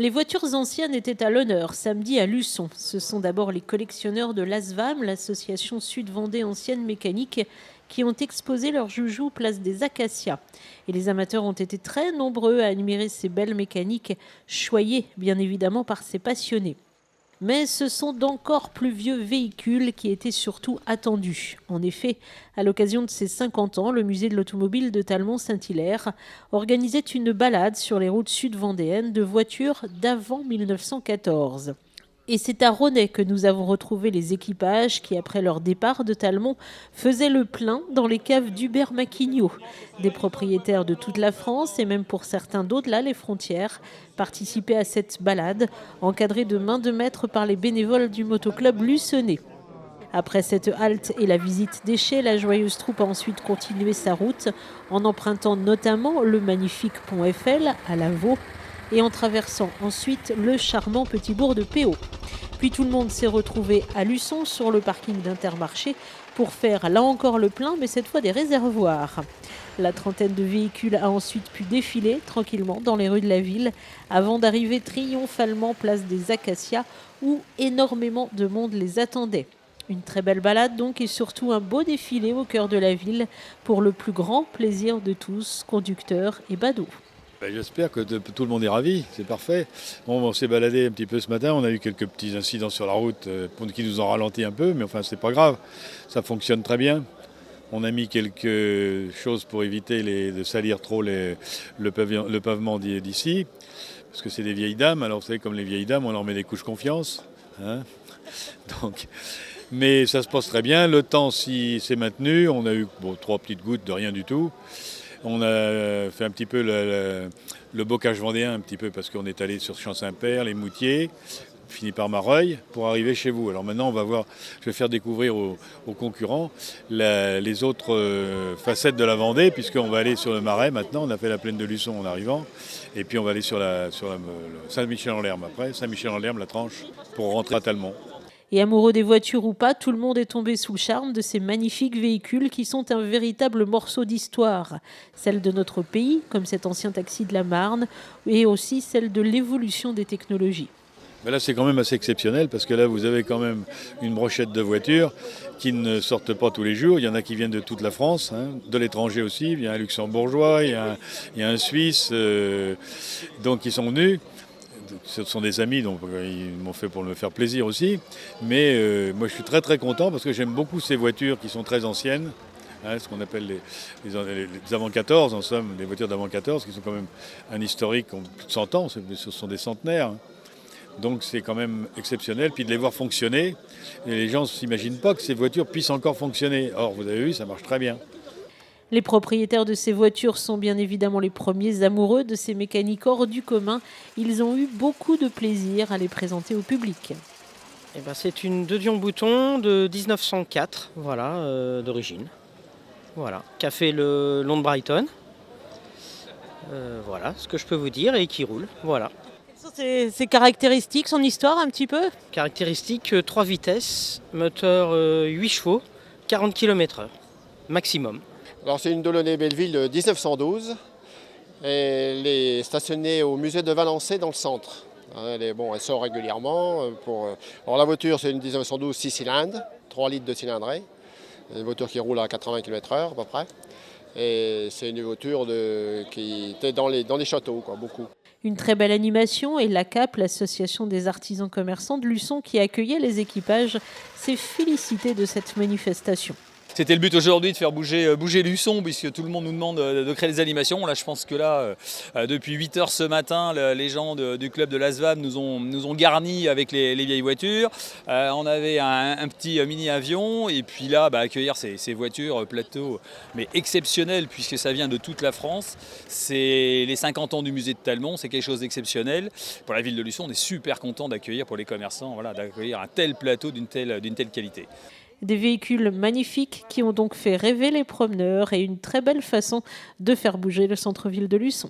Les voitures anciennes étaient à l'honneur samedi à Luçon. Ce sont d'abord les collectionneurs de l'ASVAM, l'association Sud-Vendée Ancienne Mécanique, qui ont exposé leurs joujoux place des Acacias. Et les amateurs ont été très nombreux à admirer ces belles mécaniques, choyées bien évidemment par ces passionnés. Mais ce sont d'encore plus vieux véhicules qui étaient surtout attendus. En effet, à l'occasion de ses 50 ans, le musée de l'automobile de Talmont-Saint-Hilaire organisait une balade sur les routes sud-vendéennes de voitures d'avant 1914. Et c'est à Ronay que nous avons retrouvé les équipages qui, après leur départ de Talmont, faisaient le plein dans les caves d'Hubert Maquignot. Des propriétaires de toute la France et même pour certains d'au-delà les frontières participaient à cette balade, encadrée de main de maître par les bénévoles du motoclub luçonnais. Après cette halte et la visite des chais, la joyeuse troupe a ensuite continué sa route en empruntant notamment le magnifique pont Eiffel à Lavaux et en traversant ensuite le charmant petit bourg de Péau. Puis tout le monde s'est retrouvé à Luçon sur le parking d'Intermarché pour faire là encore le plein, mais cette fois des réservoirs. La trentaine de véhicules a ensuite pu défiler tranquillement dans les rues de la ville avant d'arriver triomphalement place des Acacias où énormément de monde les attendait. Une très belle balade donc et surtout un beau défilé au cœur de la ville pour le plus grand plaisir de tous, conducteurs et badauds. J'espère que tout le monde est ravi, c'est parfait. On s'est baladé un petit peu ce matin, on a eu quelques petits incidents sur la route qui nous ont ralenti un peu, mais enfin c'est pas grave, ça fonctionne très bien. On a mis quelque chose pour éviter de salir trop le pavement d'ici, parce que c'est des vieilles dames, alors vous savez comme les vieilles dames on leur met des couches confiance. Hein. Donc, mais ça se passe très bien, le temps s'est maintenu, on a eu 3 petites gouttes de rien du tout. On a fait un petit peu le bocage vendéen, un petit peu parce qu'on est allé sur Champ-Saint-Père, les Moutiers, fini par Mareuil, pour arriver chez vous. Alors maintenant, je vais faire découvrir aux concurrents les autres facettes de la Vendée, puisqu'on va aller sur le Marais maintenant. On a fait la plaine de Luçon en arrivant, et puis on va aller sur le Saint-Michel-en-Lerme après, Saint-Michel-en-Lerme, la tranche, pour rentrer à Talmont. Et amoureux des voitures ou pas, tout le monde est tombé sous le charme de ces magnifiques véhicules qui sont un véritable morceau d'histoire. Celle de notre pays, comme cet ancien taxi de la Marne, et aussi celle de l'évolution des technologies. Mais là, c'est quand même assez exceptionnel parce que là, vous avez quand même une brochette de voitures qui ne sortent pas tous les jours. Il y en a qui viennent de toute la France, de l'étranger aussi. Il y a un luxembourgeois, il y a un Suisse, donc ils sont venus. Ce sont des amis, donc ils m'ont fait pour me faire plaisir aussi. Mais moi, je suis très très content parce que j'aime beaucoup ces voitures qui sont très anciennes. Ce qu'on appelle les avant 14, en somme, les voitures d'avant 14, qui sont quand même un historique, qui ont plus de 100 ans, ce sont des centenaires. Donc c'est quand même exceptionnel. Puis de les voir fonctionner, et les gens ne s'imaginent pas que ces voitures puissent encore fonctionner. Or, vous avez vu, ça marche très bien. Les propriétaires de ces voitures sont bien évidemment les premiers amoureux de ces mécaniques hors du commun. Ils ont eu beaucoup de plaisir à les présenter au public. C'est une De Dion Bouton de 1904, d'origine. Voilà, qui a fait le long de Brighton. Voilà ce que je peux vous dire et qui roule. Voilà. Ses caractéristiques, son histoire un petit peu. Caractéristiques 3 vitesses, moteur 8 chevaux, 40 km/h maximum. Alors c'est une Delaunay Belleville 1912. Elle est stationnée au musée de Valençay dans le centre. Elle sort régulièrement. Alors la voiture c'est une 1912 6 cylindres, 3 litres de cylindrée. Une voiture qui roule à 80 km/h à peu près. Et c'est une voiture qui était dans les châteaux, beaucoup. Une très belle animation et l'ACAP, l'association des artisans commerçants de Luçon qui accueillait les équipages, s'est félicitée de cette manifestation. C'était le but aujourd'hui de faire bouger Luçon puisque tout le monde nous demande de créer des animations. Là, je pense que depuis 8 heures ce matin, les gens du club de l'ASVAM nous ont garnis avec les vieilles voitures. On avait un petit mini-avion et puis là, accueillir ces voitures plateau, mais exceptionnelles puisque ça vient de toute la France. C'est les 50 ans du musée de Talmont, c'est quelque chose d'exceptionnel. Pour la ville de Luçon, on est super content d'accueillir pour les commerçants, d'accueillir un tel plateau d'une telle qualité. Des véhicules magnifiques qui ont donc fait rêver les promeneurs et une très belle façon de faire bouger le centre-ville de Luçon.